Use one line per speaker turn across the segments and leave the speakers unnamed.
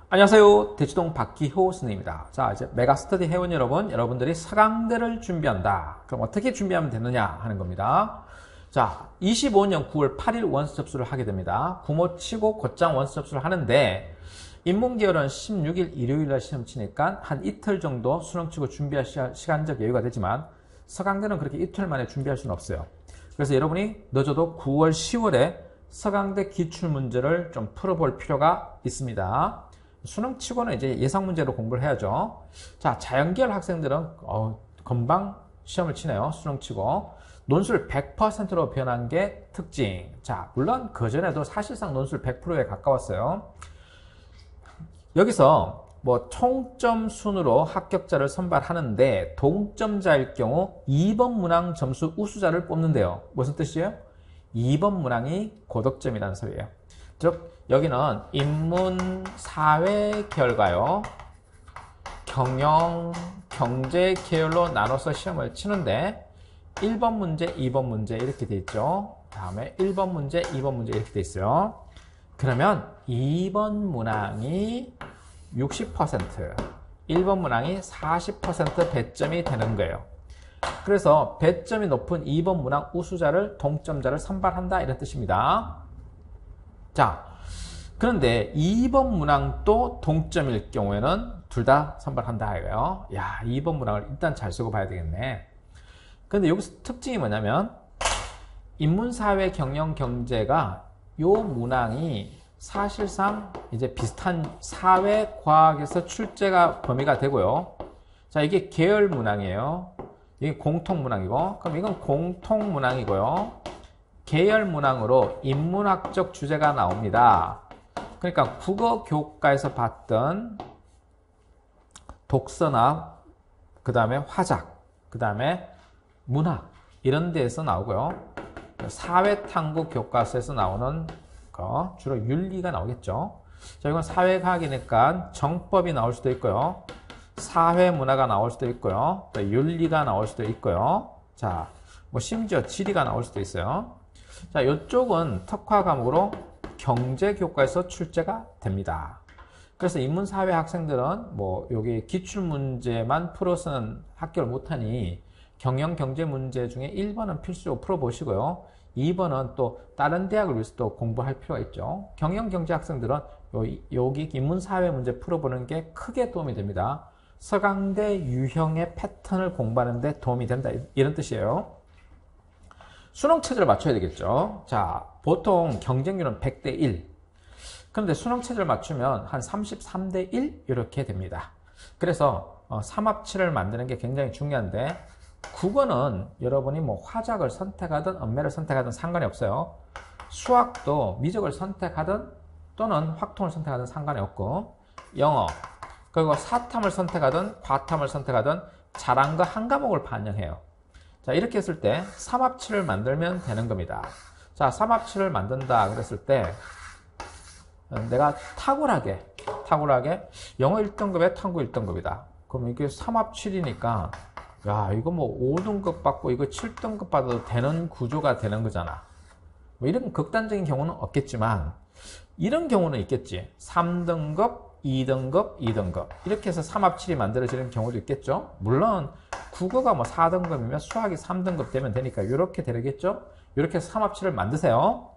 안녕하세요. 대치동 박기호 선생님입니다. 자, 이제 메가스터디 회원 여러분, 여러분들이 서강대를 준비한다. 그럼 어떻게 준비하면 되느냐 하는 겁니다. 자, 25년 9월 8일 원서 접수를 하게 됩니다. 구모치고 곧장 원서 접수를 하는데 인문계열은 16일 일요일날 시험 치니까 한 이틀 정도 수능 치고 준비할 시간적 여유가 되지만 서강대는 그렇게 이틀 만에 준비할 수는 없어요. 그래서 여러분이 늦어도 9월, 10월에 서강대 기출문제를 좀 풀어볼 필요가 있습니다. 수능 치고는 이제 예상 문제로 공부를 해야죠. 자, 자연계열 학생들은 금방 시험을 치네요. 수능 치고. 논술 100%로 변한 게 특징. 자, 물론 그전에도 사실상 논술 100%에 가까웠어요. 여기서 뭐 총점 순으로 합격자를 선발하는데 동점자일 경우 2번 문항 점수 우수자를 뽑는데요. 무슨 뜻이에요? 2번 문항이 고득점이라는 소리예요. 즉 여기는 인문, 사회 계열과요, 경영, 경제 계열로 나눠서 시험을 치는데 1번 문제, 2번 문제 이렇게 돼 있죠. 다음에 1번 문제, 2번 문제 이렇게 돼 있어요. 그러면 2번 문항이 60%, 1번 문항이 40% 배점이 되는 거예요. 그래서 배점이 높은 2번 문항 우수자를 동점자를 선발한다 이런 뜻입니다. 자, 그런데 2번 문항도 동점일 경우에는 둘 다 선발한다 이거예요. 야, 2번 문항을 일단 잘 쓰고 봐야 되겠네. 그런데 여기서 특징이 뭐냐면 인문사회 경영 경제가 요 문항이 사실상 이제 비슷한 사회과학에서 출제가 범위가 되고요. 자, 이게 계열 문항이에요. 이게 공통 문항이고, 그럼 이건 공통 문항이고요. 계열 문항으로 인문학적 주제가 나옵니다. 그러니까 국어 교과에서 봤던 독서나 그 다음에 화작, 그 다음에 문학 이런 데에서 나오고요. 사회탐구 교과서에서 나오는 거 주로 윤리가 나오겠죠. 자, 이건 사회과학이니까 정법이 나올 수도 있고요. 사회문화가 나올 수도 있고요. 또 윤리가 나올 수도 있고요. 자, 뭐 심지어 지리가 나올 수도 있어요. 자, 이쪽은 특화 과목으로 경제교과에서 출제가 됩니다. 그래서 인문사회 학생들은 뭐 여기 기출문제만 풀어서는 합격을 못하니 경영 경제 문제 중에 1번은 필수로 풀어보시고요. 2번은 또 다른 대학을 위해서 또 공부할 필요가 있죠. 경영 경제 학생들은 여기 인문사회 문제 풀어보는 게 크게 도움이 됩니다. 서강대 유형의 패턴을 공부하는 데 도움이 된다 이런 뜻이에요. 수능 체제를 맞춰야 되겠죠. 자, 보통 경쟁률은 100대 1. 그런데 수능 체제를 맞추면 한 33대 1 이렇게 됩니다. 그래서 삼합치를 만드는 게 굉장히 중요한데 국어는 여러분이 뭐 화작을 선택하든 언매를 선택하든 상관이 없어요. 수학도 미적을 선택하든 또는 확통을 선택하든 상관이 없고, 영어 그리고 사탐을 선택하든 과탐을 선택하든 잘한 거 한 과목을 반영해요. 자, 이렇게 했을 때 삼합치를 만들면 되는 겁니다. 자, 삼합치를 만든다 그랬을 때 내가 탁월하게 영어 1등급에 탐구 1등급이다. 그럼 이게 삼합7이니까 야, 이거 뭐 5등급 받고 이거 7등급 받아도 되는 구조가 되는 거잖아. 뭐 이런 극단적인 경우는 없겠지만 이런 경우는 있겠지. 3등급, 2등급, 2등급 이렇게 해서 삼합7이 만들어지는 경우도 있겠죠. 물론 국어가 뭐 4등급이면 수학이 3등급 되면 되니까 이렇게 되겠죠. 이렇게 해서 삼합7을 만드세요.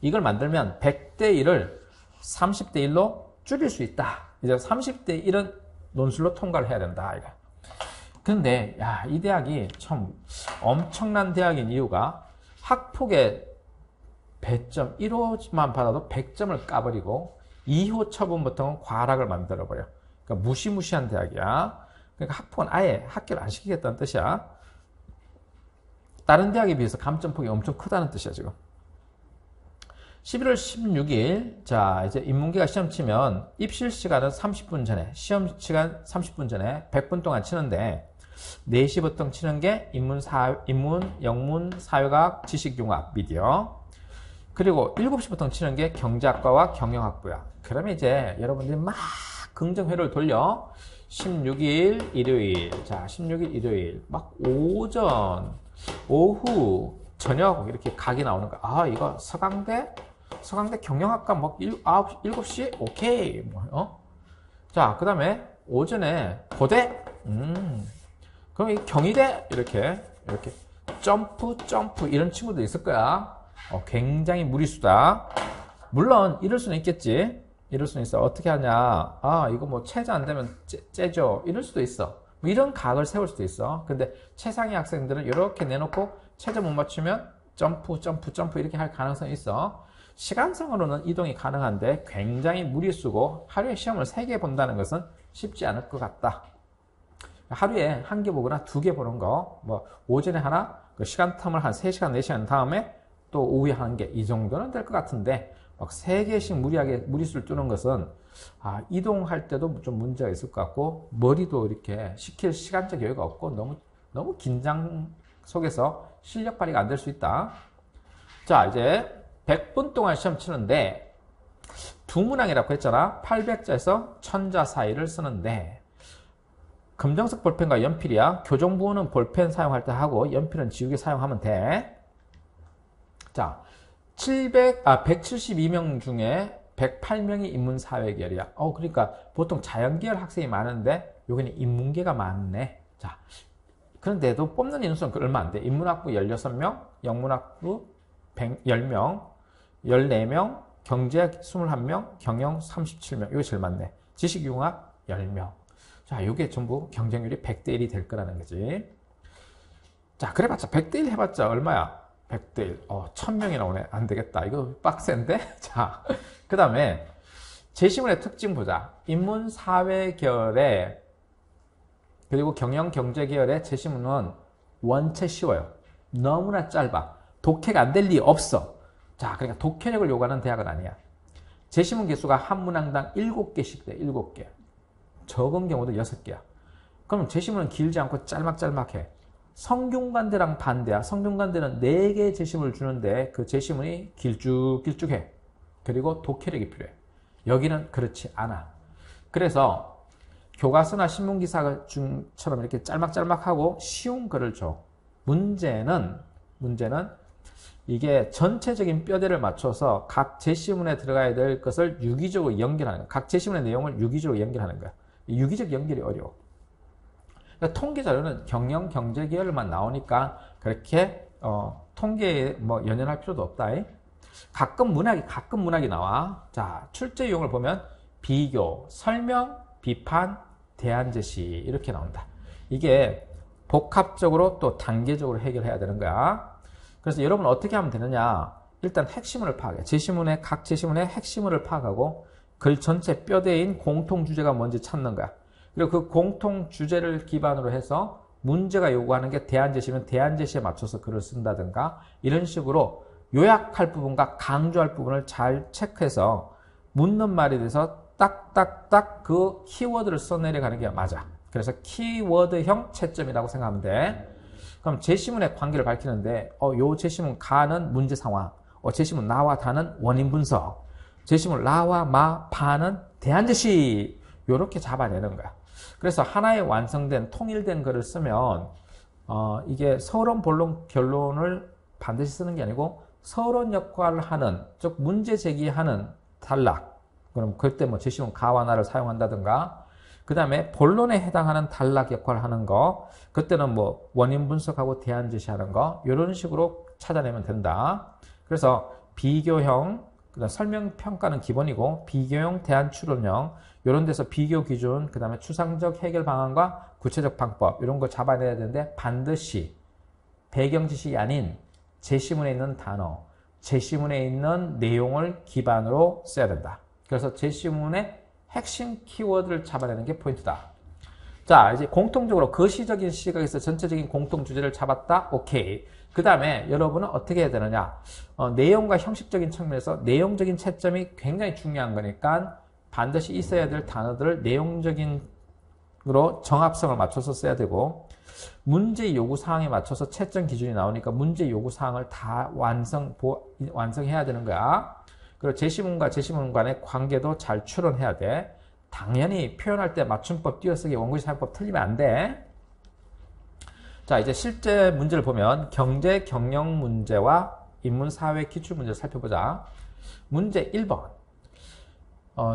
이걸 만들면 100대 1을 30대 1로 줄일 수 있다. 이제 30대 1은 논술로 통과를 해야 된다. 이거. 근데 야, 이 대학이 참 엄청난 대학인 이유가 학폭의 배점 1호만 받아도 100점을 까버리고 2호 처분부터는 과락을 만들어버려. 그러니까 무시무시한 대학이야. 그러니까 학폭은 아예 학교를 안 시키겠다는 뜻이야. 다른 대학에 비해서 감점폭이 엄청 크다는 뜻이야, 지금. 11월 16일, 자, 이제 인문계가 시험 치면 입실 시간은 30분 전에, 시험 시간 30분 전에 100분 동안 치는데 4시부터 치는 게 인문, 영문, 사회과학, 지식융합, 미디어. 그리고 7시부터 치는 게 경제학과와 경영학부야. 그러면 이제 여러분들이 막 긍정회로를 돌려 16일 일요일, 자, 16일 일요일 막 오전, 오후, 저녁 이렇게 각이 나오는 거야. 아, 이거 서강대 서강대 경영학과 뭐 7시? 오케이. 뭐, 자, 그 다음에 오전에 고대. 그럼 이 경희대 이렇게 점프 이런 친구도 있을 거야. 굉장히 무리수다. 물론 이럴 수는 있겠지. 이럴 수는 있어. 어떻게 하냐. 아, 이거 뭐 최저 안 되면 째죠. 이럴 수도 있어. 뭐 이런 각을 세울 수도 있어. 근데 최상위 학생들은 이렇게 내놓고 최저 못 맞추면 점프 이렇게 할 가능성이 있어. 시간상으로는 이동이 가능한데 굉장히 무리수고 하루에 시험을 3개 본다는 것은 쉽지 않을 것 같다. 하루에 1개 보거나 2개 보는 거, 뭐 오전에 하나, 그 시간 텀을 한 3시간, 4시간 다음에 또 오후에 1개, 이 정도는 될 것 같은데 막 3개씩 무리수를 두는 것은 이동할 때도 좀 문제가 있을 것 같고 머리도 이렇게 식힐 시간적 여유가 없고 너무 긴장 속에서 실력 발휘가 안 될 수 있다. 자, 이제 100분 동안 시험 치는데 두문항이라고 했잖아. 800자에서 1000자 사이를 쓰는데 검정색 볼펜과 연필이야. 교정부는 볼펜 사용할 때 하고 연필은 지우개 사용하면 돼. 자, 172명 중에 108명이 인문사회계열이야. 그러니까 보통 자연계열 학생이 많은데 여기는 인문계가 많네. 자, 그런데도 뽑는 인수는 얼마 안 돼. 인문학부 16명, 영문학부 10명, 14명, 경제학 21명, 경영 37명. 이거 제일 많네. 지식융합 10명. 자, 이게 전부 경쟁률이 100대 1이 될 거라는 거지. 자, 그래봤자 100대 1 해봤자 얼마야? 100대 1. 1000명이 나오네. 안 되겠다. 이거 빡센데? 자, 그 다음에 제시문의 특징 보자. 인문사회계열에 그리고 경영경제계열의 제시문은 원체 쉬워요. 너무나 짧아. 독해가 안 될 리 없어. 자, 그러니까 독해력을 요구하는 대학은 아니야. 제시문 개수가 한 문항당 7개씩 돼. 7개. 적은 경우도 6개야. 그럼 제시문은 길지 않고 짤막짤막해. 성균관대랑 반대야. 성균관대는 4개의 제시문을 주는데 그 제시문이 길쭉길쭉해. 그리고 독해력이 필요해. 여기는 그렇지 않아. 그래서 교과서나 신문기사처럼 이렇게 짤막짤막하고 쉬운 글을 줘. 문제는 이게 전체적인 뼈대를 맞춰서 각 제시문에 들어가야 될 것을 유기적으로 연결하는 거야. 각 제시문의 내용을 유기적으로 연결하는 거야. 유기적 연결이 어려워. 그러니까 통계 자료는 경영, 경제 계열만 나오니까 그렇게 통계에 뭐 연연할 필요도 없다. 가끔 문학이 나와. 자, 출제 유형을 보면 비교, 설명, 비판, 대안 제시 이렇게 나온다. 이게 복합적으로 또 단계적으로 해결해야 되는 거야. 그래서 여러분 어떻게 하면 되느냐? 일단 핵심을 파악해. 각 제시문의 핵심을 파악하고 글 전체 뼈대인 공통 주제가 뭔지 찾는 거야. 그리고 그 공통 주제를 기반으로 해서 문제가 요구하는 게 대안 제시면 대안 제시에 맞춰서 글을 쓴다든가 이런 식으로 요약할 부분과 강조할 부분을 잘 체크해서 묻는 말에 대해서 딱딱딱 그 키워드를 써내려가는 게 맞아. 그래서 키워드형 채점이라고 생각하면 돼. 그럼 제시문의 관계를 밝히는데 요 제시문 가는 문제 상황, 제시문 나와 다는 원인 분석, 제시문 라와 마, 파는 대안 제시 요렇게 잡아내는 거야. 그래서 하나의 완성된 통일된 글을 쓰면 이게 서론, 본론, 결론을 반드시 쓰는 게 아니고 서론 역할을 하는, 즉 문제 제기하는 단락, 그럼 그때 뭐 제시문 가와 나를 사용한다든가 그 다음에 본론에 해당하는 단락 역할을 하는 거, 그때는 뭐 원인 분석하고 대안 제시하는 거 이런 식으로 찾아내면 된다. 그래서 비교형, 그다음 설명 평가는 기본이고 비교형, 대안 추론형 이런 데서 비교 기준, 그 다음에 추상적 해결 방안과 구체적 방법 이런 거 잡아내야 되는데 반드시 배경 지식이 아닌 제시문에 있는 단어, 제시문에 있는 내용을 기반으로 써야 된다. 그래서 제시문의 핵심 키워드를 잡아내는 게 포인트다. 자, 이제 공통적으로 거시적인 시각에서 전체적인 공통 주제를 잡았다. 오케이. 그 다음에 여러분은 어떻게 해야 되느냐. 내용과 형식적인 측면에서 내용적인 채점이 굉장히 중요한 거니까 반드시 있어야 될 단어들을 내용적인 으로 정합성을 맞춰서 써야 되고, 문제 요구 사항에 맞춰서 채점 기준이 나오니까 문제 요구 사항을 다 완성해야 되는 거야. 그리고 제시문과 제시문 간의 관계도 잘 추론해야 돼. 당연히 표현할 때 맞춤법, 띄어쓰기, 원고지 사용법 틀리면 안 돼. 자, 이제 실제 문제를 보면 경제, 경영 문제와 인문, 사회, 기출 문제를 살펴보자. 문제 1번.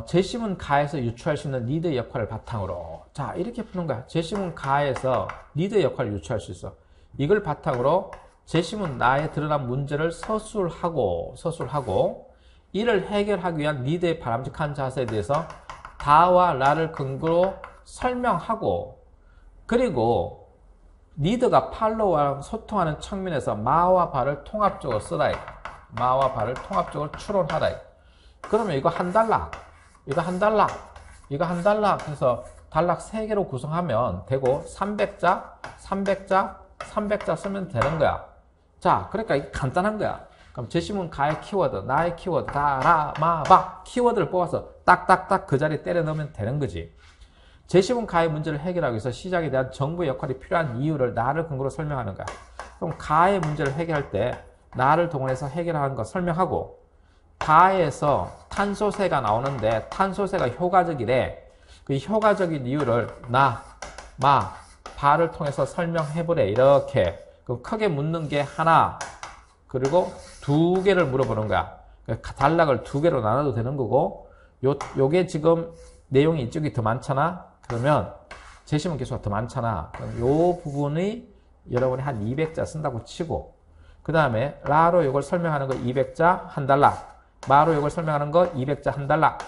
재심은 가에서 유추할 수 있는 리더의 역할을 바탕으로. 자, 이렇게 푸는 거야. 재심은 가에서 리더의 역할을 유추할 수 있어. 이걸 바탕으로 재심은 나에 드러난 문제를 서술하고, 이를 해결하기 위한 리더의 바람직한 자세에 대해서 다와 라를 근거로 설명하고, 그리고 리더가 팔로워랑 소통하는 측면에서 마와 바를 통합적으로 쓰라. 마와 바를 통합적으로 추론하라. 그러면 이거 한 단락, 이거 한 단락, 이거 한 단락 해서 단락 3개로 구성하면 되고 300자 쓰면 되는 거야. 자, 그러니까 이게 간단한 거야. 그럼 재심은 가의 키워드, 나의 키워드, 다, 라, 마, 바 키워드를 뽑아서 딱딱딱 그 자리에 때려 넣으면 되는 거지. 재심은 가의 문제를 해결하기 위해서 시작에 대한 정부의 역할이 필요한 이유를 나를 근거로 설명하는 거야. 그럼 가의 문제를 해결할 때 나를 동원해서 해결하는 거 설명하고, 가에서 탄소세가 나오는데 탄소세가 효과적이래. 그 효과적인 이유를 나, 마, 바를 통해서 설명해보래. 이렇게. 그럼 크게 묻는 게 하나, 그리고 2개를 물어보는 거야. 단락을 2개로 나눠도 되는 거고, 요게 지금 내용이 이쪽이 더 많잖아? 그러면 재심은 개수가 더 많잖아. 그럼 요 부분이 여러분이 한 200자 쓴다고 치고, 그 다음에 라로 이걸 설명하는 거 200자 한 단락, 마로 이걸 설명하는 거 200자 한 단락,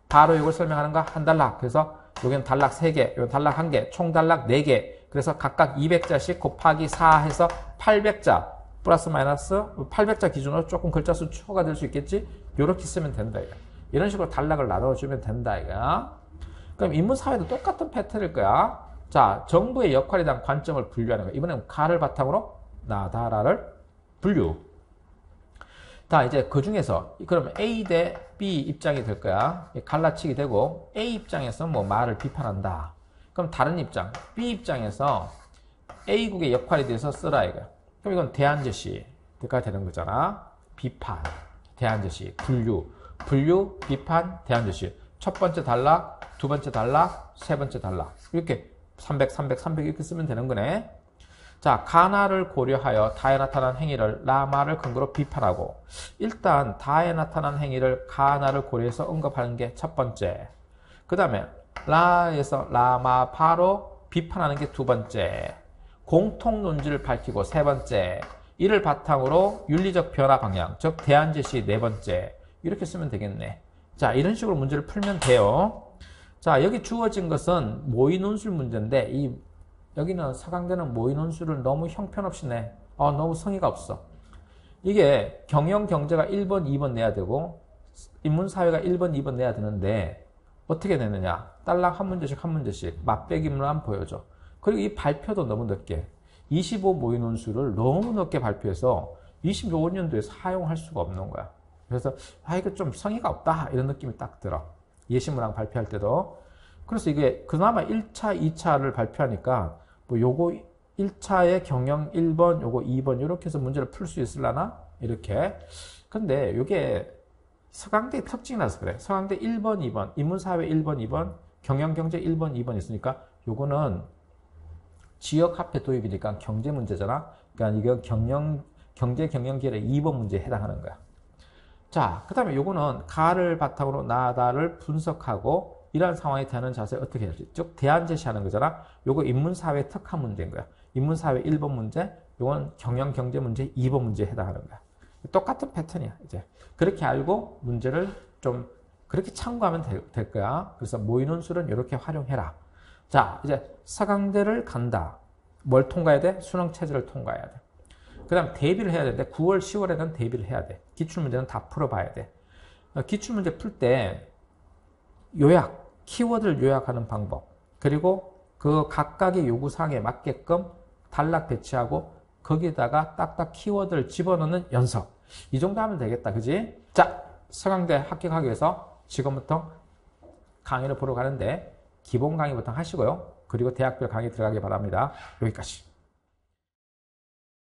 바로 이걸 설명하는 거 한 단락. 그래서 여기는 단락 3개, 여기 단락 1개, 총 단락 4개. 그래서 각각 200자씩 곱하기 4 해서 800자. 플러스 마이너스 800자 기준으로 조금 글자 수 추가가 될 수 있겠지? 이렇게 쓰면 된다. 이거. 이런 식으로 단락을 나눠주면 된다. 이거. 그럼 인문사회도 똑같은 패턴일 거야. 자, 정부의 역할에 대한 관점을 분류하는 거야. 이번에는 가를 바탕으로 나다라를 분류. 자, 이제 그 중에서 그러면 A 대 B 입장이 될 거야. 갈라치기 되고 A 입장에서 뭐 말을 비판한다. 그럼 다른 입장, B 입장에서 A국의 역할에 대해서 쓰라 이거야. 그럼 이건 대안제시가 되는 거잖아. 비판, 대안제시, 분류, 비판, 대안제시. 첫 번째 단락, 두 번째 단락, 세 번째 단락. 이렇게 300 이렇게 쓰면 되는 거네. 자, 가나를 고려하여 다에 나타난 행위를 라마를 근거로 비판하고, 일단 다에 나타난 행위를 가나를 고려해서 언급하는 게 첫 번째. 그 다음에 라에서 라마 바로 비판하는 게 두 번째. 공통 논지를 밝히고 세 번째. 이를 바탕으로 윤리적 변화 방향, 즉 대안 제시 네 번째. 이렇게 쓰면 되겠네. 자, 이런 식으로 문제를 풀면 돼요. 자, 여기 주어진 것은 모의 논술 문제인데 여기는 서강대는 모의 논술을 너무 형편없이 내. 너무 성의가 없어. 이게 경영 경제가 1번, 2번 내야 되고 인문사회가 1번, 2번 내야 되는데 어떻게 내느냐. 딸랑 한 문제씩 맛배기만 보여줘. 그리고 이 발표도 너무 늦게 25 모의 논술을 너무 늦게 발표해서 25년도에 사용할 수가 없는 거야. 그래서 이거 좀 성의가 없다 이런 느낌이 딱 들어. 예시문항 발표할 때도. 그래서 이게 그나마 1차, 2차를 발표하니까 뭐 요거 1차의 경영 1번, 요거 2번 이렇게 해서 문제를 풀 수 있으려나? 이렇게. 근데 요게 서강대의 특징이라서 그래. 서강대 1번, 2번, 인문사회 1번, 2번, 경영경제 1번, 2번 있으니까 요거는 지역화폐 도입이니까 경제 문제잖아. 그러니까 이거 경제 경영기획의 2번 문제에 해당하는 거야. 자, 그 다음에 요거는 가를 바탕으로 나다를 분석하고 이러한 상황에 대하는 자세 어떻게 해야 될지. 즉, 대안 제시하는 거잖아. 요거 인문사회 특화 문제인 거야. 인문사회 1번 문제, 요건 경영경제 문제 2번 문제에 해당하는 거야. 똑같은 패턴이야, 이제. 그렇게 알고 문제를 좀 그렇게 참고하면 될 거야. 그래서 모의논술은 이렇게 활용해라. 자, 이제 서강대를 간다. 뭘 통과해야 돼? 수능체제를 통과해야 돼. 그 다음 대비를 해야 되는데 9월, 10월에는 대비를 해야 돼. 기출문제는 다 풀어봐야 돼. 기출문제 풀 때 요약, 키워드를 요약하는 방법, 그리고 그 각각의 요구사항에 맞게끔 단락 배치하고 거기에다가 딱딱 키워드를 집어넣는 연습. 이 정도 하면 되겠다. 그지? 자, 서강대 합격하기 위해서 지금부터 강의를 보러 가는데 기본 강의부터 하시고요. 그리고 대학별 강의 들어가기 바랍니다. 여기까지.